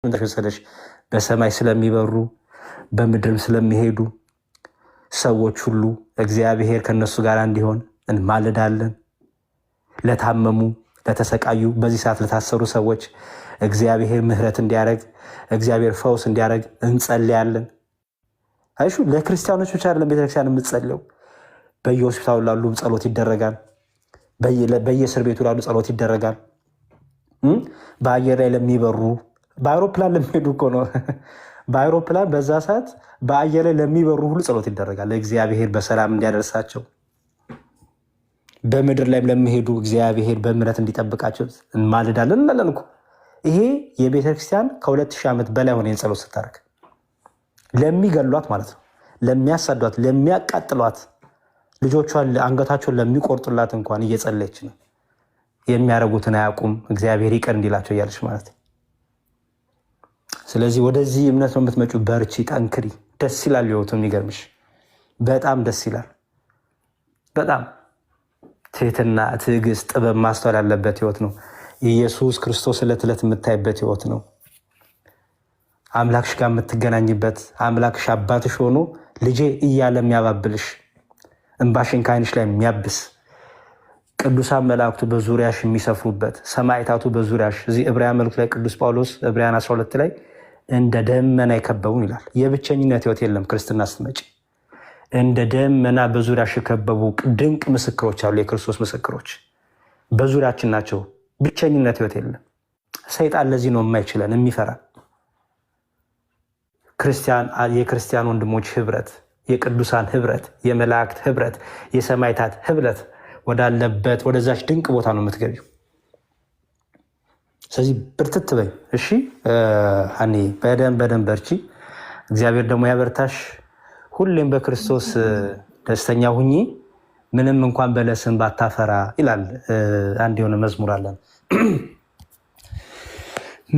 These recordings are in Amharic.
ተሸሰለሽ በሰማይ ስለሚበሩ በምድርም ስለሚሄዱ ሰዎች ሁሉ እግዚአብሔር ከነሱ ጋር እንዲሆን እንማልዳለን። ለታመሙ ለተሰቃዩ በዚህ ሰዓት ለታሰሩ ሰዎች እግዚአብሔር ምሕረት እንዲያደርግ እግዚአብሔር ፈውስ እንዲያደርግ እንጸልያለን። አይሹ ለክርስቲያኖች ብቻ አይደለም ቤተክርስቲያን የምትጸልየው፣ በየሆስፒታሉ ላሉ ጸሎት ይደረጋል። በየእስር ቤቱ ላሉ ጸሎት ይደረጋል። በአየር ላይ ለሚበሩ በአይሮፕላን ለሚሄዱ እኮ ነው። በአይሮፕላን በዛ ሰዓት በአየር ላይ ለሚበሩ ሁሉ ጸሎት ይደረጋል፣ እግዚአብሔር በሰላም እንዲያደርሳቸው። በምድር ላይም ለሚሄዱ እግዚአብሔር በምሕረት እንዲጠብቃቸው እንማልዳለን እንላለን እኮ። ይሄ የቤተክርስቲያን ከ2000 ዓመት በላይ ሆነ ጸሎት ስታደርግ ለሚገሏት ማለት ነው፣ ለሚያሳዷት፣ ለሚያቃጥሏት፣ ልጆቿን አንገታቸውን ለሚቆርጡላት እንኳን እየጸለየች ነው። የሚያደርጉትን አያውቁም እግዚአብሔር ይቅር እንዲላቸው እያለች ማለት ነው። ስለዚህ ወደዚህ እምነት ነው የምትመጪው። በርቺ፣ ጠንክሪ። ደስ ይላል ህይወቱ። የሚገርምሽ በጣም ደስ ይላል። በጣም ትህትና፣ ትዕግስት፣ ጥበብ፣ ማስተዋል ያለበት ህይወት ነው። ኢየሱስ ክርስቶስ ዕለት ዕለት የምታይበት ህይወት ነው። አምላክሽ ጋር የምትገናኝበት፣ አምላክሽ አባትሽ ሆኖ ልጄ እያለ የሚያባብልሽ፣ እንባሽን ከዓይንሽ ላይ የሚያብስ፣ ቅዱሳን መላእክቱ በዙሪያሽ የሚሰፍሩበት፣ ሰማዕታቱ በዙሪያሽ። እዚህ ዕብራውያን መልእክት ላይ ቅዱስ ጳውሎስ ዕብራውያን 12 ላይ እንደ ደመና የከበቡን ይላል። የብቸኝነት ህይወት የለም ክርስትና ስትመጪ። እንደ ደመና በዙሪያሽ የከበቡ ድንቅ ምስክሮች አሉ። የክርስቶስ ምስክሮች በዙሪያችን ናቸው። ብቸኝነት ህይወት የለም። ሰይጣን ለዚህ ነው የማይችለን የሚፈራ። የክርስቲያን ወንድሞች ህብረት፣ የቅዱሳን ህብረት፣ የመላእክት ህብረት፣ የሰማዕታት ህብረት ወዳለበት ወደዛች ድንቅ ቦታ ነው የምትገቢው። ስለዚህ ብርትት በይ እሺ። እኔ በደንብ በርቺ። እግዚአብሔር ደግሞ ያበርታሽ። ሁሌም በክርስቶስ ደስተኛ ሁኚ፣ ምንም እንኳን በለስን ባታፈራ ይላል። አንድ የሆነ መዝሙር አለን።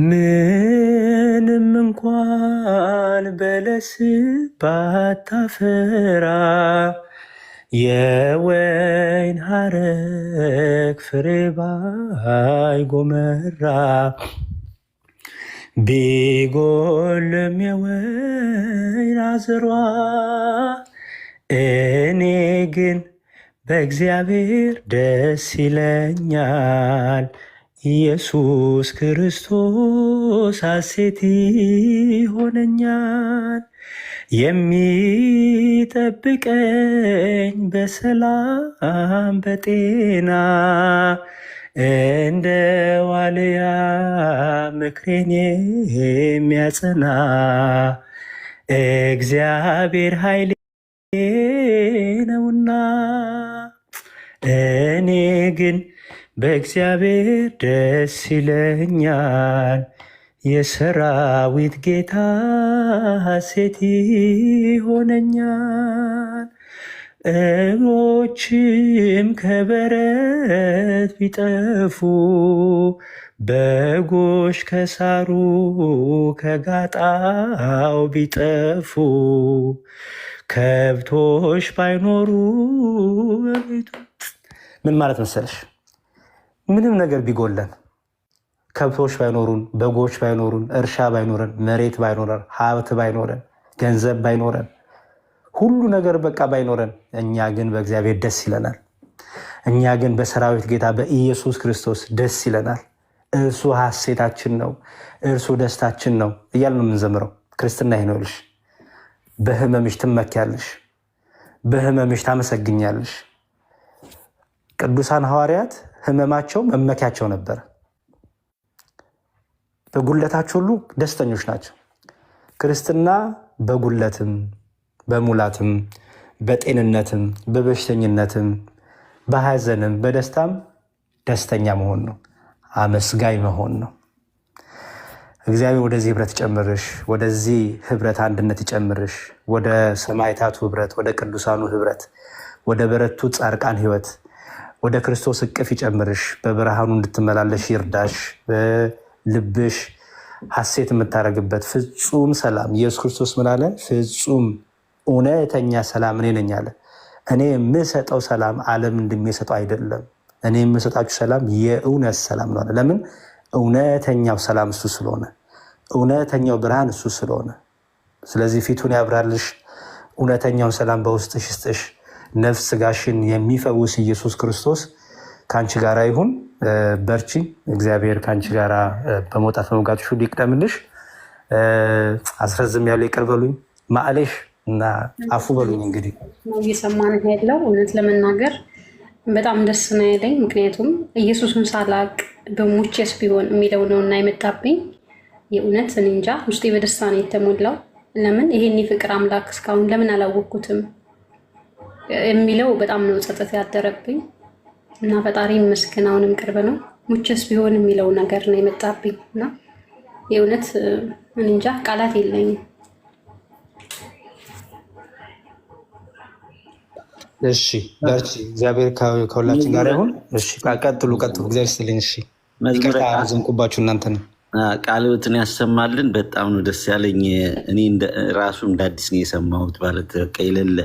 ምንም እንኳን በለስ ባታፈራ የወይን ሐረግ ፍሬ ባይጎመራ ቢጎልም የወይን አዝሯ እኔ ግን በእግዚአብሔር ደስ ይለኛል። ኢየሱስ ክርስቶስ ሐሴት ይሆነኛል። የሚጠብቀኝ በሰላም በጤና እንደ ዋልያ ምክሬን የሚያጸና እግዚአብሔር ኃይሌ ነውና እኔ ግን በእግዚአብሔር ደስ ይለኛል። የሰራዊት ጌታ ሐሴት ይሆነኛል። እግሮችም ከበረት ቢጠፉ በጎች ከሳሩ ከጋጣው ቢጠፉ ከብቶች ባይኖሩ በቤቱ ምን ማለት መሰለሽ? ምንም ነገር ቢጎለን፣ ከብቶች ባይኖሩን፣ በጎች ባይኖሩን፣ እርሻ ባይኖረን፣ መሬት ባይኖረን፣ ሀብት ባይኖረን፣ ገንዘብ ባይኖረን፣ ሁሉ ነገር በቃ ባይኖረን፣ እኛ ግን በእግዚአብሔር ደስ ይለናል። እኛ ግን በሰራዊት ጌታ በኢየሱስ ክርስቶስ ደስ ይለናል። እርሱ ሐሴታችን ነው፣ እርሱ ደስታችን ነው እያልን ነው የምንዘምረው። ክርስትና ይሄ ነው። ልሽ በህመምሽ ትመኪያለሽ፣ በህመምሽ ታመሰግኛለሽ። ቅዱሳን ሐዋርያት ህመማቸው መመኪያቸው ነበር። በጉለታቸው ሁሉ ደስተኞች ናቸው። ክርስትና በጉለትም በሙላትም በጤንነትም በበሽተኝነትም በሐዘንም በደስታም ደስተኛ መሆን ነው፣ አመስጋኝ መሆን ነው። እግዚአብሔር ወደዚህ ህብረት ይጨምርሽ፣ ወደዚህ ህብረት አንድነት ይጨምርሽ፣ ወደ ሰማዕታቱ ህብረት፣ ወደ ቅዱሳኑ ህብረት፣ ወደ በረቱ ጻድቃን ህይወት፣ ወደ ክርስቶስ እቅፍ ይጨምርሽ። በብርሃኑ እንድትመላለሽ ይርዳሽ። በልብሽ ሐሴት የምታደርግበት ፍጹም ሰላም ኢየሱስ ክርስቶስ ምን አለ? ፍጹም እውነተኛ ሰላም እኔ ነኝ አለ። እኔ የምሰጠው ሰላም ዓለም እንደሚሰጠው አይደለም። እኔ የምሰጣችሁ ሰላም የእውነት ሰላም ነው አለ። ለምን? እውነተኛው ሰላም እሱ ስለሆነ። እውነተኛው ብርሃን እሱ ስለሆነ፣ ስለዚህ ፊቱን ያብራልሽ፣ እውነተኛውን ሰላም በውስጥሽ ይስጥሽ። ነፍስ ስጋሽን የሚፈውስ ኢየሱስ ክርስቶስ ከአንቺ ጋር ይሁን። በርቺ። እግዚአብሔር ከአንቺ ጋር በመውጣት በመውጋትሽ ሁሉ ይቅደምልሽ። አስረዝም ያለው ይቅር በሉኝ ማዕሌሽ እና አፉ በሉኝ። እንግዲህ እየሰማን ያለው እውነት ለመናገር በጣም ደስ ነው ያለኝ። ምክንያቱም ኢየሱስን ሳላቅ በሞቼስ ቢሆን የሚለው ነው እና የመጣብኝ የእውነት እኔ እንጃ ውስጤ በደስታ ነው የተሞላው። ለምን ይሄን የፍቅር አምላክ እስካሁን ለምን አላወቅኩትም የሚለው በጣም ነው ጸጥታ ያደረብኝ እና ፈጣሪ ይመስገን አሁንም ቅርብ ነው። ሙቼስ ቢሆን የሚለው ነገር ነው የመጣብኝ እና የእውነት እኔ እንጃ ቃላት የለኝም። እሺ በርቺ፣ እግዚአብሔር ከሁላችን ጋር ይሁን። እሺ ቀጥሉ። እግዚአብሔር ይስጥልኝ። እሺ ይቅርታ አዘንኩባችሁ እናንተ ነው። ቃልዎትን ያሰማልን። በጣም ነው ደስ ያለኝ። እኔ ራሱ እንደ አዲስ ነው የሰማሁት ማለት በቃ የሌለ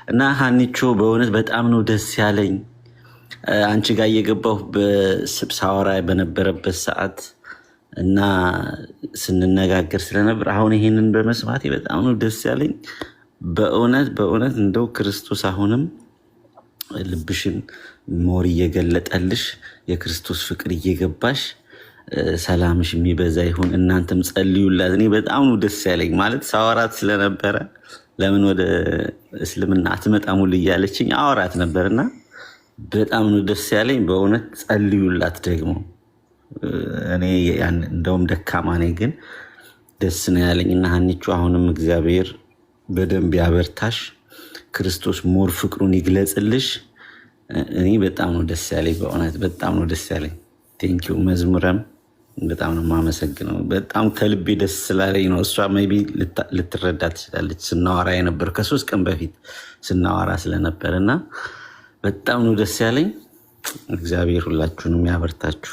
እና ሀኒቾ በእውነት በጣም ነው ደስ ያለኝ። አንቺ ጋር እየገባሁ በስብሳወራ በነበረበት ሰዓት እና ስንነጋገር ስለነበር አሁን ይሄንን በመስማቴ በጣም ነው ደስ ያለኝ። በእውነት እንደው ክርስቶስ አሁንም ልብሽን ሞር እየገለጠልሽ የክርስቶስ ፍቅር እየገባሽ ሰላምሽ የሚበዛ ይሁን። እናንተም ጸልዩላት። እኔ በጣም ነው ደስ ያለኝ ማለት ሳወራት ስለነበረ ለምን ወደ እስልምና አትመጣም ሁሉ እያለችኝ አወራት ነበርና በጣም ነው ደስ ያለኝ። በእውነት ጸልዩላት። ደግሞ እኔ እንደውም ደካማ ነኝ፣ ግን ደስ ነው ያለኝ እና ሀኒቹ አሁንም እግዚአብሔር በደንብ ያበርታሽ፣ ክርስቶስ ሞር ፍቅሩን ይግለጽልሽ። እኔ በጣም ነው ደስ ያለኝ። በእውነት በጣም ነው ደስ ያለኝ። ቴንኪው። መዝሙረም በጣም ነው የማመሰግነው። በጣም ከልቤ ደስ ስላለኝ ነው። እሷ ሜይ ቢ ልትረዳ ትችላለች። ስናወራ የነበር ከ3 ቀን በፊት ስናወራ ስለነበር እና በጣም ነው ደስ ያለኝ። እግዚአብሔር ሁላችሁንም ያበርታችሁ።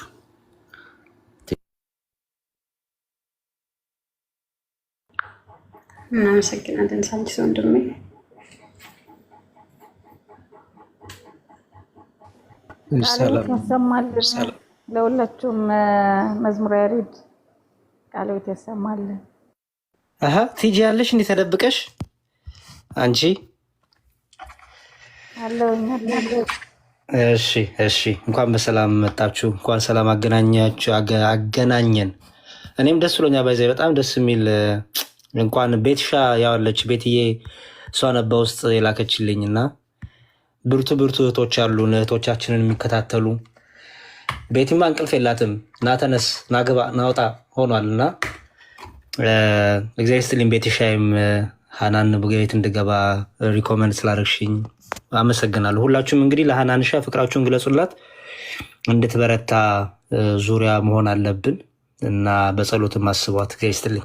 እናመሰግናለን። ሳንቺስ ወንድሜ ያሰማልን። ለሁላችሁም መዝሙር ያሬድ ቃልዎት ያሰማልን። ቲጂ ያለሽ እንዴ ተደብቀሽ አንቺ? እሺ እንኳን በሰላም መጣችሁ። እንኳን ሰላም አገናኘን። እኔም ደስ ብሎኛል። ባይዘ በጣም ደስ የሚል እንኳን ቤትሻ ያዋለች ቤትዬ እሷ ነባ ውስጥ የላከችልኝ እና ብርቱ እህቶች አሉን፣ እህቶቻችንን የሚከታተሉ። ቤቲማ እንቅልፍ የላትም። ናተነስ ናግባ ናውጣ ሆኗል እና እግዚአብሔር ይስጥልኝ። ቤትሻይም ሀናን ቤት እንድገባ ሪኮመንድ ስላደረግሽኝ አመሰግናለሁ። ሁላችሁም እንግዲህ ለሀናንሻ ፍቅራችሁን ግለጹላት። እንድትበረታ ዙሪያ መሆን አለብን እና በጸሎትም አስቧት። እግዚአብሔር ይስጥልኝ።